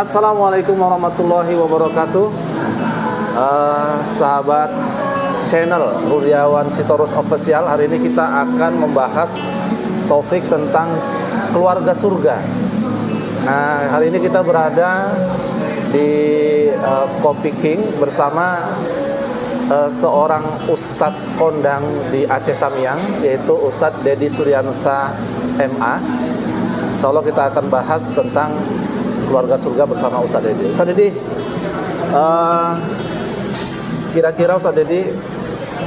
Assalamualaikum warahmatullahi wabarakatuh. Sahabat channel Rudiawan Sitorus Official, hari ini kita akan membahas topik tentang keluarga surga. Nah, hari ini kita berada di Coffee King bersama seorang ustadz kondang di Aceh Tamiang, yaitu Ustadz Deddy Suryansa MA. Insya Allah kita akan bahas tentang keluarga surga bersama Ustadz Deddy. Ustadz Deddy, kira-kira Ustadz Deddy,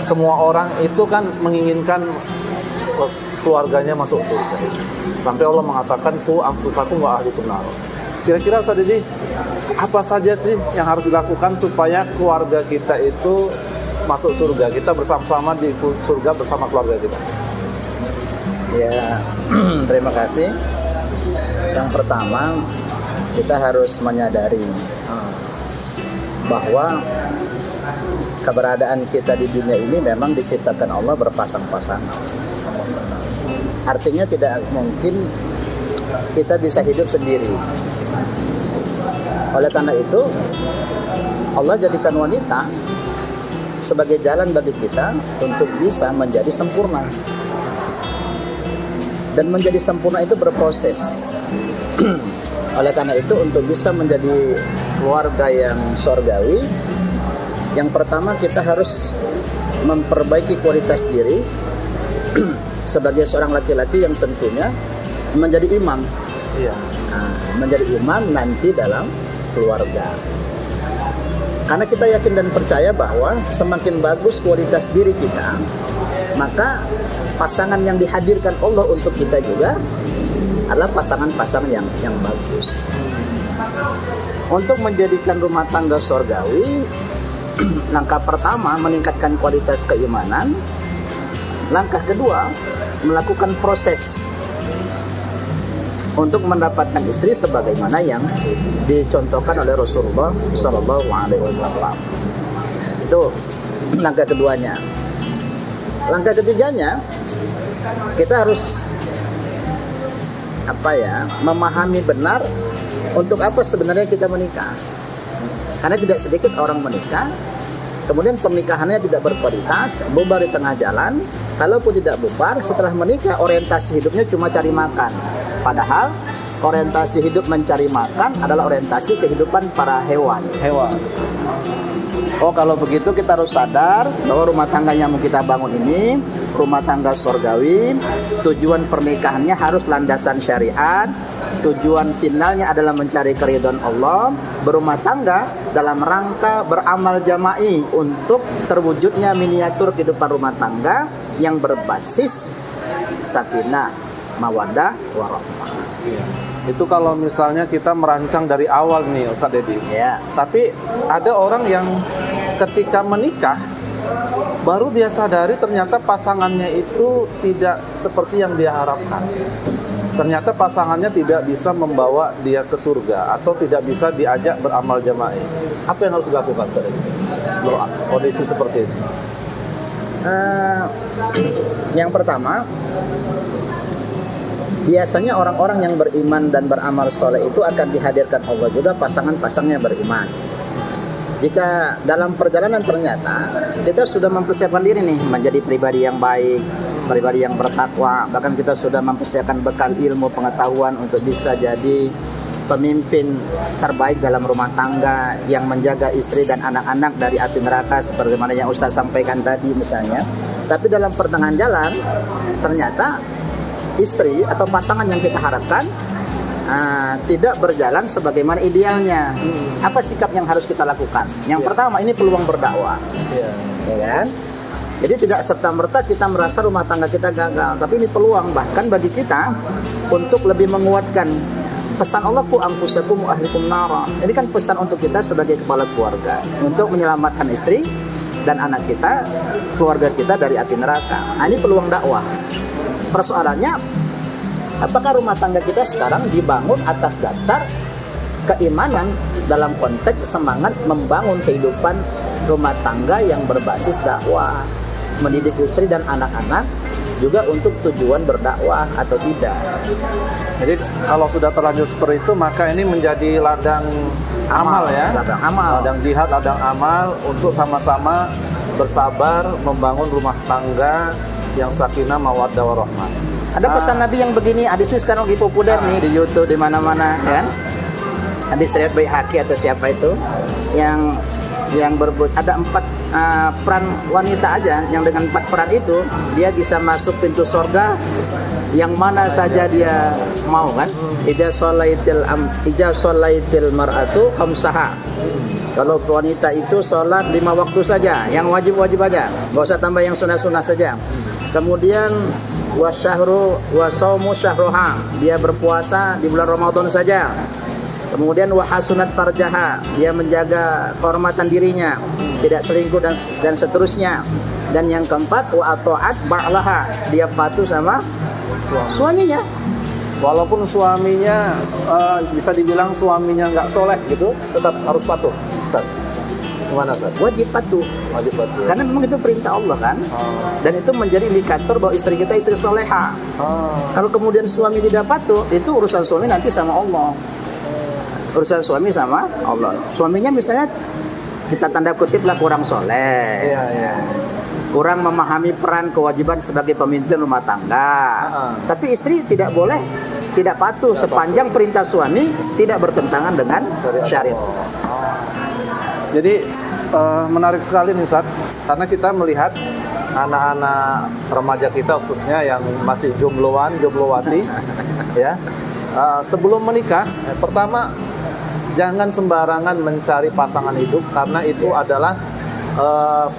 semua orang itu kan menginginkan keluarganya masuk surga. Sampai Allah mengatakan ku anfusakum wa ahlikum nar. Kira-kira Ustadz Deddy, apa saja sih yang harus dilakukan supaya keluarga kita itu masuk surga? Kita bersama-sama di surga bersama keluarga kita. Ya, terima kasih. Yang pertama, kita harus menyadari bahwa keberadaan kita di dunia ini memang diciptakan Allah berpasang-pasangan. Artinya tidak mungkin kita bisa hidup sendiri. Oleh karena itu, Allah jadikan wanita sebagai jalan bagi kita untuk bisa menjadi sempurna. Dan menjadi sempurna itu berproses. Oleh karena itu, untuk bisa menjadi keluarga yang surgawi, yang pertama kita harus memperbaiki kualitas diri sebagai seorang laki-laki yang tentunya menjadi imam. Iya. Nah, menjadi imam nanti dalam keluarga. Karena kita yakin dan percaya bahwa semakin bagus kualitas diri kita, maka pasangan yang dihadirkan Allah untuk kita juga adalah pasangan-pasangan yang bagus. Untuk menjadikan rumah tangga surgawi, langkah pertama meningkatkan kualitas keimanan. Langkah kedua, melakukan proses untuk mendapatkan istri sebagaimana yang dicontohkan oleh Rasulullah SAW. Itu langkah keduanya. Langkah ketiganya, kita harus memahami benar untuk apa sebenarnya kita menikah. Karena tidak sedikit orang menikah, kemudian pernikahannya tidak berkualitas, bubar di tengah jalan. Kalaupun tidak bubar, setelah menikah orientasi hidupnya cuma cari makan. Padahal orientasi hidup mencari makan adalah orientasi kehidupan para hewan. Oh, kalau begitu kita harus sadar bahwa rumah tangga yang mau kita bangun ini rumah tangga surgawi. Tujuan pernikahannya harus landasan syariat. Tujuan finalnya adalah mencari keridhaan Allah. Berumah tangga dalam rangka beramal jama'i untuk terwujudnya miniatur kehidupan rumah tangga yang berbasis sakinah, mawaddah, warahmah. Itu kalau misalnya kita merancang dari awal nih Ustadz Deddy. Ya. Tapi ada orang yang ketika menikah baru dia sadari ternyata pasangannya itu tidak seperti yang dia harapkan. Ternyata pasangannya tidak bisa membawa dia ke surga atau tidak bisa diajak beramal jama'i. Apa yang harus dilakukan Ustadz Deddy? Kondisi seperti ini. Yang pertama, biasanya orang-orang yang beriman dan beramal soleh itu akan dihadirkan Allah juga pasangan-pasangnya beriman. Jika dalam perjalanan ternyata kita sudah mempersiapkan diri nih menjadi pribadi yang baik, pribadi yang bertakwa, bahkan kita sudah mempersiapkan bekal ilmu pengetahuan untuk bisa jadi pemimpin terbaik dalam rumah tangga yang menjaga istri dan anak-anak dari api neraka sebagaimana yang Ustaz sampaikan tadi misalnya. Tapi dalam pertengahan jalan ternyata istri atau pasangan yang kita harapkan tidak berjalan sebagaimana idealnya. Apa sikap yang harus kita lakukan? Yang pertama, ini peluang berdakwah. Ya kan? Jadi tidak serta-merta kita merasa rumah tangga kita gagal, tapi ini peluang bahkan bagi kita untuk lebih menguatkan pesan Allah, ku anfusakum wa ahlikum nar. Ini kan pesan untuk kita sebagai kepala keluarga untuk menyelamatkan istri dan anak kita, keluarga kita dari api neraka. Ini peluang dakwah. Persoalannya, apakah rumah tangga kita sekarang dibangun atas dasar keimanan dalam konteks semangat membangun kehidupan rumah tangga yang berbasis dakwah, mendidik istri dan anak-anak juga untuk tujuan berdakwah atau tidak. Jadi kalau sudah terlanjur seperti itu, maka ini menjadi ladang amal ya. Ladang amal. Ladang jihad, ladang amal untuk sama-sama bersabar membangun rumah tangga yang sakinah, mawaddah, warahmah. Ada pesan Nabi yang begini, hadis ini sekarang lagi populer nih di YouTube di mana-mana, kan? Hadis riwayat Baihaqi atau siapa itu yang ada 4 peran wanita aja, yang dengan 4 peran itu dia bisa masuk pintu surga yang mana saja dia mau, kan? Idza shallaitil mar'atu khamsaha. Kalau wanita itu sholat 5 waktu saja, yang wajib-wajib aja, nggak usah tambah yang sunah-sunah saja. Kemudian wasyahru wasaumu syahroha, dia berpuasa di bulan Ramadan saja. Kemudian wahasunat farjaha, dia menjaga kehormatan dirinya, tidak selingkuh dan seterusnya. Dan yang keempat wa ata'at ba'laha, dia patuh sama suaminya. Walaupun suaminya bisa dibilang suaminya nggak soleh gitu, tetap harus patuh. Ustaz, gimana Ustaz? Wajib patuh. Wajib patuh. Karena memang itu perintah Allah, kan? Dan itu menjadi indikator bahwa istri kita istri soleha. Kalau kemudian suami tidak patuh, itu urusan suami nanti sama Allah. Urusan suami sama Allah. Suaminya misalnya kita tanda kutip lah kurang soleh. Iya. Kurang memahami peran kewajiban sebagai pemimpin rumah tangga. Tapi istri tidak boleh tidak patuh sepanjang perintah suami tidak bertentangan dengan syariat. Jadi menarik sekali nih Ustaz, karena kita melihat anak-anak remaja kita khususnya yang masih jomblowati ya. Sebelum menikah, pertama jangan sembarangan mencari pasangan hidup, karena itu adalah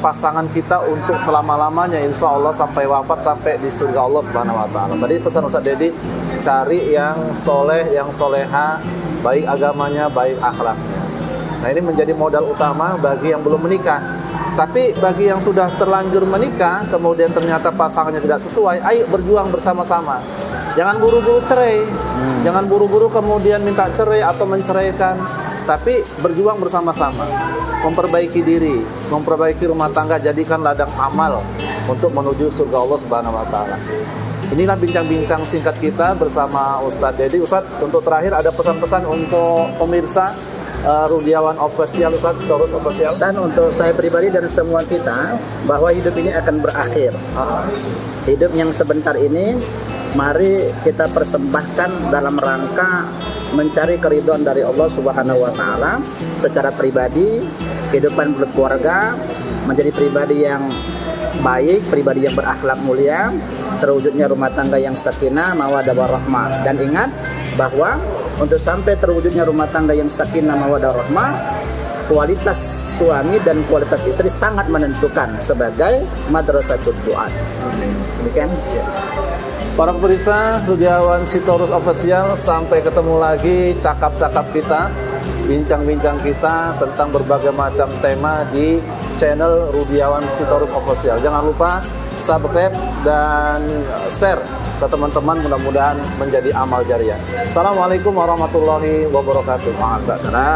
pasangan kita untuk selama-lamanya, insya Allah sampai wafat, sampai di surga Allah Subhanahu wa Ta'ala. Tadi pesan Ustaz Dedi, cari yang soleh, yang soleha, baik agamanya, baik akhlaknya. Nah, ini menjadi modal utama bagi yang belum menikah. Tapi bagi yang sudah terlanjur menikah, kemudian ternyata pasangannya tidak sesuai, ayo berjuang bersama-sama. Jangan buru-buru cerai, jangan buru-buru kemudian minta cerai atau menceraikan. Tapi berjuang bersama-sama, memperbaiki diri, memperbaiki rumah tangga, jadikan ladang amal untuk menuju surga Allah Subhanahu wa Ta'ala. Inilah bincang-bincang singkat kita bersama Ustadz Dedi. Ustadz, untuk terakhir ada pesan-pesan untuk pemirsa Rudiawan Official, Ustadz, Sitorus Official. Pesan untuk saya pribadi dan semua kita bahwa hidup ini akan berakhir. Hidup yang sebentar ini mari kita persembahkan dalam rangka mencari keridhaan dari Allah Subhanahu wa Ta'ala secara pribadi, kehidupan berkeluarga, menjadi pribadi yang baik, pribadi yang berakhlak mulia, terwujudnya rumah tangga yang sakinah, mawaddah, warahmah. Dan ingat bahwa untuk sampai terwujudnya rumah tangga yang sakinah, mawaddah, warahmah, kualitas suami dan kualitas istri sangat menentukan sebagai madrasatul duat. Demikian. Para pemirsa Rudiawan Sitorus Official, sampai ketemu lagi cakap-cakap kita, bincang-bincang kita tentang berbagai macam tema di channel Rudiawan Sitorus Official. Jangan lupa subscribe dan share ke teman-teman, mudah-mudahan menjadi amal jariah. Assalamualaikum warahmatullahi wabarakatuh. Waalaikumsalam.